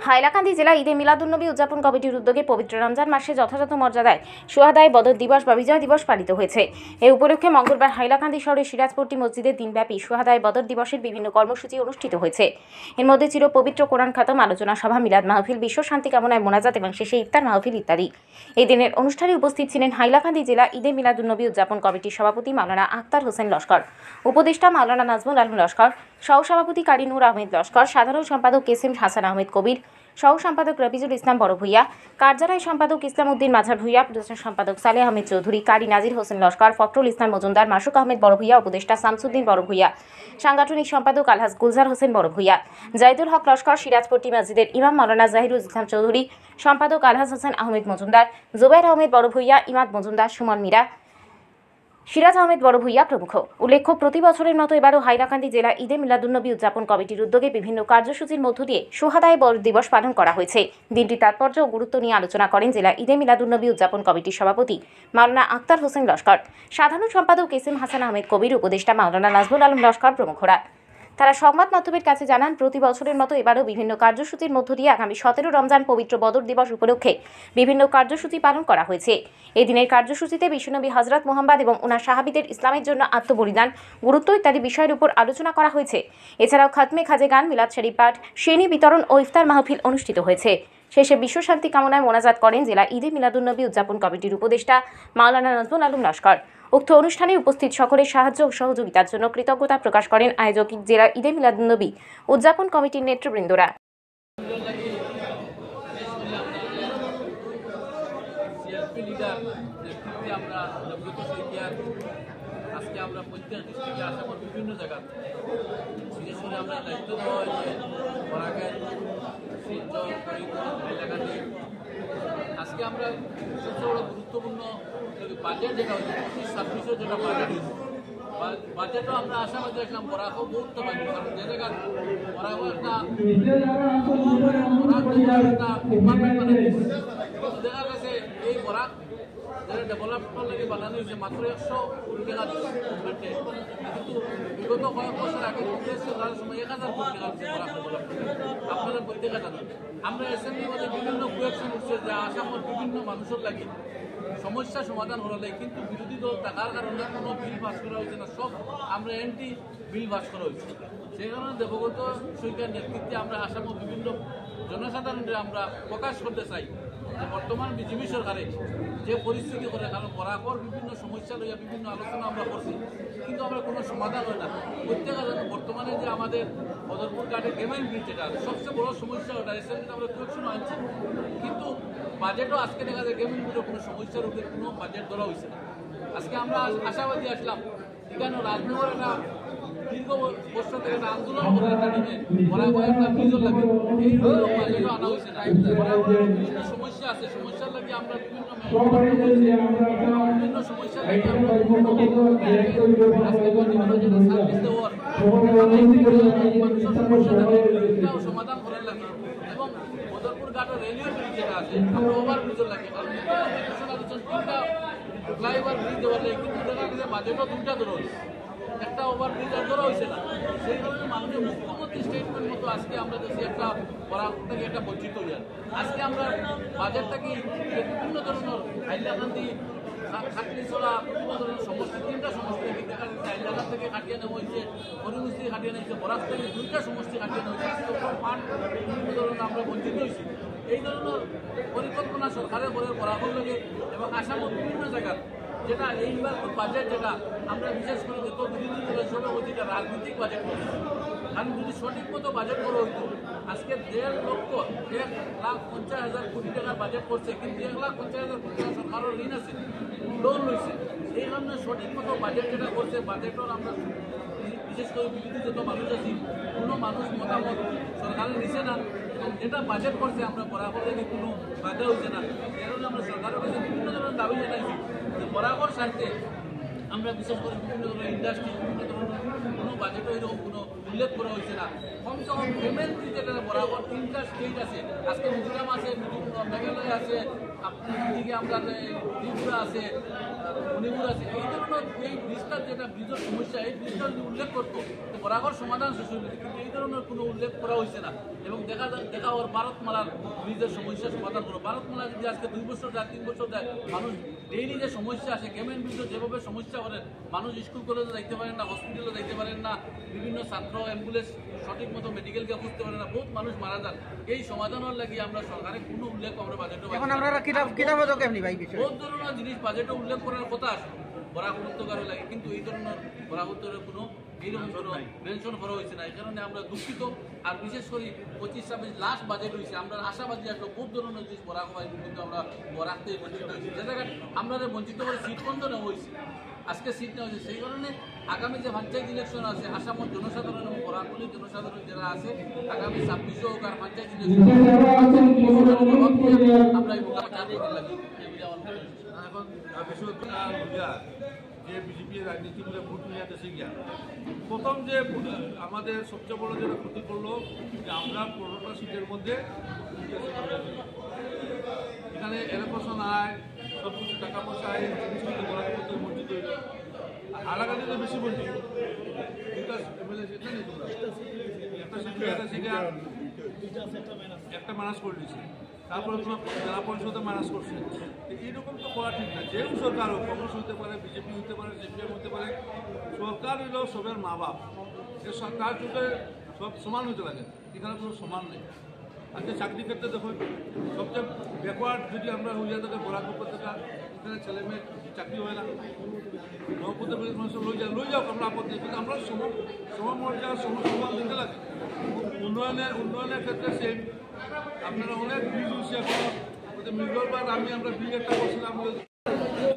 হাইলাকান্দি জেলা ঈদে মিলাদুন্নবী উদযাপন কমিটির উদ্যোগে পবিত্র রমজান মাসে যথাযথ মর্যাদায় সোহাদায় বদর দিবস বা বিজয় দিবস পালিত হয়েছে। এই উপলক্ষে মঙ্গলবার হাইলাকান্দি শহরের সিরাজপট্টি মসজিদে দিনব্যাপী সোহাদায় বদর দিবসের বিভিন্ন কর্মসূচি অনুষ্ঠিত হয়েছে। এর মধ্যে ছিল পবিত্র কোরআন খাতম, আলোচনা সভা, মিলাদ মাহফিল, বিশ্ব শান্তি কামনায় মোনাজাত এবং শেষে ইফতার মাহফিল ইত্যাদি। এই দিনের অনুষ্ঠানে উপস্থিত ছিলেন হাইলাকান্দি জেলা ঈদে মিলাদুন্নবী উদযাপন কমিটির সভাপতি মাওলানা আক্তার হোসেন লস্কর, উপদেষ্টা মাওলানা নাজমুল আলম লস্কর, সহসভাপতি কারি নূর আহমেদ লস্কর, সাধারণ সম্পাদক কেসিম হাসান আহমেদ কবির, সহ সম্পাদক রবিজুল ইসলাম বড় ভূঁইয়া, কার্যালয় সম্পাদক ইসলাম উদ্দিন মাঝার ভূঁইয়া, প্রতিষ্ঠান সম্পাদক সালেহ আহমেদ চৌধুরী, কারি নাজির হোসেন লস্কর, ফখরুল ইসলাম মজুমদার, মাসুক আহমেদ বড় ভূঁইয়া, উপদেষ্টা শামসুদ্দিন বড় ভূঁইয়া, সাংগঠনিক সম্পাদক আলহাজ গুলজার হোসেন বড় ভূঁইয়া, জাইদুল হক লস্কর, সিরাজপট্টি মসজিদের ইমাম মাওলানা জাহিরুল ইসলাম চৌধুরী, সম্পাদক আলহাজ হোসেন আহমেদ মজুমদার, জুবাইর আহমেদ বড় ভূঁইয়া, ইমাদ মজুমদার, সুমন মীরা, সিরাজ আহমেদ বড় ভূঁইয়া প্রমুখ। উল্লেখ্য, প্রতি বছরের মতো এবারও হাইলাকান্দি জেলা ঈদে মিলাদুন্নবী উদযাপন কমিটির উদ্যোগে বিভিন্ন কার্যসূচির মধ্য দিয়ে সোহাদায় বদর দিবস পালন করা হয়েছে। দিনটির তাৎপর্য ও গুরুত্ব নিয়ে আলোচনা করেন জেলা ঈদে মিলাদুন্নবী উদযাপন কমিটির সভাপতি মাওলানা আক্তার হোসেন লস্কর, সাধারণ সম্পাদক কেসিম হাসান আহমেদ কবির, উপদেষ্টা মাওলানা নাজমুল আলম লস্কর প্রমুখরা। তারা সংবাদ মাধ্যমের কাছে জানান, প্রতি বছরের মতো এবারও বিভিন্ন কার্যসূচির মধ্য দিয়ে আগামী 17 রমজান পবিত্র বদর দিবস উপলক্ষে বিভিন্ন কার্যসূচি পালন করা হয়েছে। এই দিনের কার্যসূচিতে বিশ্বনবী হযরত মুহাম্মদ এবং ওনার সাহাবীদের ইসলামের জন্য আত্মবলিদান, গুরুত্ব ইত্যাদি বিষয়ের উপর আলোচনা করা হয়েছে। এছাড়াও খাতমে খাজে গান, মিলাদ শরীফ পাঠ, শ্রেণী বিতরণ ও ইফতার মাহফিল অনুষ্ঠিত হয়েছে। শেষে বিশ্ব শান্তি কামনায় মোনাজাত করেন জেলা ঈদে মিলাদুন্নবী উদযাপন কমিটির উপদেষ্টা মাওলানা নাজমুল আলম লস্কর। উক্ত অনুষ্ঠানে উপস্থিত সকলের সাহায্য ও সহযোগিতার জন্য কৃতজ্ঞতা প্রকাশ করেন আয়োজক জেলা ঈদে মিলাদুন্নবী উদযাপন কমিটির নেতৃবৃন্দরা। আজকে আমরা প্রত্যেক ডিস্ট্রিক্টে আসামের বিভিন্ন জায়গা বিশেষ করে আমরা দায়িত্ব দেওয়া হয়েছে বরাকের, শিলচর, ফরিদপুর, হাইলাকান্দি। আজকে আমরা সবচেয়ে বড় গুরুত্বপূর্ণ বাজেট যেটা হচ্ছে 25-26 যেটা বাজেট হয়েছে, বাজেটও আমরা আশাবাদী আসলাম বরাকও বহুত পাইনি, কারণ যে জায়গা বরাকও একটা ডিপার্টমেন্ট বানানো হয়েছে। দেখা গেছে এই বরাক যারা ডেভেলপমেন্ট লাগে বানানো হয়েছে মাত্র 100 কোটি টাকা গভর্নমেন্টে, কিন্তু বিগত কয়েক বছর আগে কংগ্রেস সরকারের সময় 1000 কোটি টাকা হচ্ছে বরাক ডেভেলপমেন্ট। আপনারা প্রত্যেকে জানেন আমরা অ্যাসেম্বলির মধ্যে বিভিন্ন কোয়েকশন উঠছে যে আসামের বিভিন্ন মানুষের লাগে সমস্যা সমাধান হলো নাই, কিন্তু বিরোধী দল থাকার কারণে কোনো বিল পাস করা হয়েছে না, সব আমরা অ্যান্টি বিল পাস করা হয়েছে। সেই কারণে দেবগত সরকার নেতৃত্বে আমরা আসামের বিভিন্ন জনসাধারণের আমরা প্রকাশ করতে চাই যে বর্তমান বিজেপি সরকারে যে পরিস্থিতি করে, কারণ বরাকর বিভিন্ন সমস্যা লইয়া বিভিন্ন আলোচনা আমরা করছি, কিন্তু আমরা কোনো সমাধান হয় না। প্রত্যেকের জন্য বর্তমানে যে আমাদের বদরপুর ঘাটের গেমেন ব্রিজ, যেটা সবচেয়ে বড় সমস্যা, ওটা রিসেন্টলি আমরা কোয়েকশন আনছি, কিন্তু বাজেটও আজকে দেখা যায় গেমেন ব্রিজের কোনো সমস্যার উপরে কোনো বাজেট ধরা হয়েছে না। আজকে আমরা আশাবাদী আসলাম, এখানে রাজনগর একটা দীর্ঘ বছর থেকে একটা আন্দোলন করে একটা নিয়ে বরাবর একটা ব্রিজও লাগে, এই বাজেটও আনা হয়েছে না। বিভিন্ন সমস্যা আছে, সমস্যার লাগে আমরা বিভিন্ন সমস্যা লাগে আমরা সার্ভিস দেওয়ার মানুষের সমস্যা থাকে এটাও সমাধান করার লাগে, এবং বদরপুর ঘাটের রেলওয়ে ব্রিজ যেটা আছে আমরা ওভার ব্রিজও লাগে, কারণ তিনটা ফ্লাইওভার ব্রিজ দেওয়ার লাগে, কিন্তু দেখা গেছে বাজেটও দুটা ধরা হয়েছে, একটা ওভার ব্রিজ আর ধরা হয়েছে না। সেই কারণে মাননীয় মুখ্যমন্ত্রী স্টেটমেন্ট মতো আজকে আমরা দেখছি একটা বরাক থেকে একটা বঞ্চিত হইয়া আজকে আমরা বাজেটটাকে বিভিন্ন ধরনের হাইলাকান্দি, খাটনিছড়া, বিভিন্ন ধরনের সমষ্টি, 3টা সমষ্টি থেকে দেখা যাচ্ছে হাইলাকান্দি থেকে কাটিয়ে নেওয়া হয়েছে, হরিমুজ থেকে কাটিয়ে নেওয়া হয়েছে, বরাক থেকে 2টা সমষ্টি কাটিয়ে নেওয়া হয়েছে। আজকে ফান্ড বিভিন্ন ধরনের আমরা বঞ্চিত হয়েছি। এই ধরনের পরিকল্পনা সরকারের করে বরাকর লাগে এবং আসামের বিভিন্ন জায়গার যেটা এইবার বাজেট, যেটা আমরা বিশেষ করে যত বিরোধী দলের সঙ্গে যেটা রাজনৈতিক বাজেট করছি, কারণ যদি সঠিক মতো বাজেট করা হইতো আজকে 1,50,000 কোটি টাকার বাজেট করছে, কিন্তু 1,50,000 কোটি টাকা সরকারের ঋণ আছে, লোন রয়েছে। এই কারণে সঠিক মতো বাজেট যেটা করছে, বাজেটের আমরা বিশেষ করে বিরোধী যত মানুষ আছি কোনো মানুষ মতামত সরকারের নিচ্ছে না, এবং যেটা বাজেট করছে আমরা বরাবর থেকে কোনো বাধা হচ্ছে না। এই কারণে আমরা সরকারের কাছে বিভিন্ন ধরনের দাবি জানাইছি যে বরাবর স্বার্থে আমরা বিশেষ করে বিভিন্ন ধরনের ইন্ডাস্ট্রি, বিভিন্ন ধরনের কোনো বাজেটও এরকম কোনো উল্লেখ করা হয়েছে না। কমসে কম পেমেন্ট যেটা বরাবর 3টা স্টেট আছে, আজকে মিজোরাম আছে, মেঘালয় আছে, এদিকে আমরা ত্রিপুরা আছে, মণিপুর আছে। এই ধরনের এই ব্রিজটার যেটা ব্রিজের সমস্যা, এই ব্রিজটা যদি উল্লেখ করতো তো বরাবর সমাধান শেষ হইল, কিন্তু এই ধরনের কোনো উল্লেখ করা হয়েছে না। এবং দেখা ওর ভারতমালার ব্রিজের সমস্যা সমাধান করো। ভারতমালা যদি আজকে 2 বছর যায় 3 বছর যায়, মানুষ ডেইলি যে সমস্যা আসে, গেমেন ব্রিজও যেভাবে সমস্যা করেন, মানুষ স্কুল কলেজে যাইতে পারেন না, হসপিটালে যাইতে পারেন না, বিভিন্ন ছাত্র অ্যাম্বুলেন্স সঠিক মতো মেডিকেলকে বুঝতে পারে না, বহুত মানুষ মারা যান। এই সমাধানের লাগি আমরা সরকারের কোনো উল্লেখ আমরা বাজেটে বহুত ধরনের জিনিস বাজেটে উল্লেখ করার কথা আসে বরাক উত্তরকারের লাগে, কিন্তু এই ধরনের বরাক উত্তরের কোনো এইরকম কোনো মেনশন করা হয়েছে না। এই কারণে আমরা দুঃখিত। আর বিশেষ করে 25-26 লাস্ট বাজেট হয়েছে, আমরা আশাবাদী একটা বহুত ধরনের জিনিস বরাক হয়, কিন্তু আমরা বরাক থেকে বঞ্চিত হয়েছি। যে জায়গায় আমরা বঞ্চিত করে সিট বন্ধ নেওয়া হয়েছে, আজকে সিট নেওয়া হয়েছে। সেই কারণে আগামী যে পঞ্চায়েত ইলেকশন আছে, আসামের জনসাধারণ এবং বরাকগুলির জনসাধারণ যারা আছে, আগামী 26 হোক আর পঞ্চায়েত ইলেকশন আমরা এই মোকাবিলা লাগি। এখন যে বিজেপি রাজনীতি বলে ভোট নিয়ে দেশে গিয়া প্রথম যে আমাদের সবচেয়ে বড় যেটা ক্ষতি করলো যে আমরা 15টা সিটের মধ্যে এখানে এলাকশন আয় সব কিছু টাকা পয়সা আয় জিনিসগুলো করার মধ্যে বঞ্চিত হইল। আলাগাতে তো বেশি বঞ্চিত, দুটা এমএলএ সিট নেই, একটা সিটে একটা ম্যানেজ করে দিয়েছে, তারপরে তোমার জেলা পরিষদে ম্যানেজ করছে। এইরকম তো করা ঠিক না। যেও সরকার হোক, কংগ্রেস হতে পারে, বিজেপি হতে পারে, সিপিএম হতে পারে, সরকার হইল সবের মা বাপ। এই সরকার যুগে সব সমান হতে লাগে, এখানে কোনো সমান নেই। আজকে চাকরি ক্ষেত্রে দেখুন সবচেয়ে ব্যাকওয়ার্ড যদি আমরা হইয়া থাকে বরাক উপত্যকা, এখানে ছেলে মেয়ে চাকরি হয় না। নবপুত্র মানুষ লই যাও আমরা আপত্তি, কিন্তু আমরা সমমর্যাদা সমান দিতে লাগে। উন্নয়নের ক্ষেত্রে সেম আপনারা অনেক ব্রিজ হয়েছে। এখন মিলবার আমরা ব্রিজ একটা করছিলাম।